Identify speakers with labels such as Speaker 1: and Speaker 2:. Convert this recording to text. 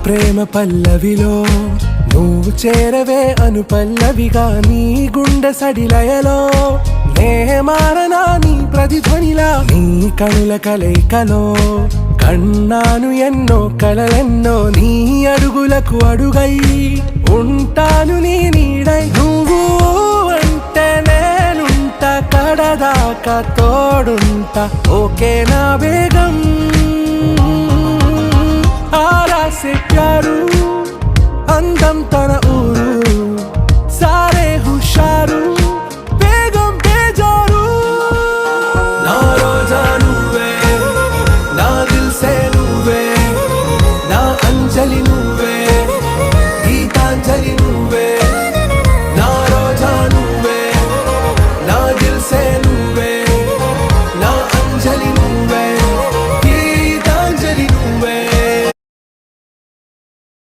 Speaker 1: ప్రేమ పల్లవిలో నువ్వు చేరవే అను పల్లవిగా నీ గుండె సడిలయలో నే మారనా నీ ప్రతిధ్వనిలా నీ కనుల కలయికలో కన్నాను ఎన్నో కలలెన్నో నీ అడుగులకు అడుగై ఉంటాను నీ నీడై నువ్వు అంటే నేనుంట కడదాకా తోడుంటా ఓకే నా వేగం ఆరా से प्यारू అందం తన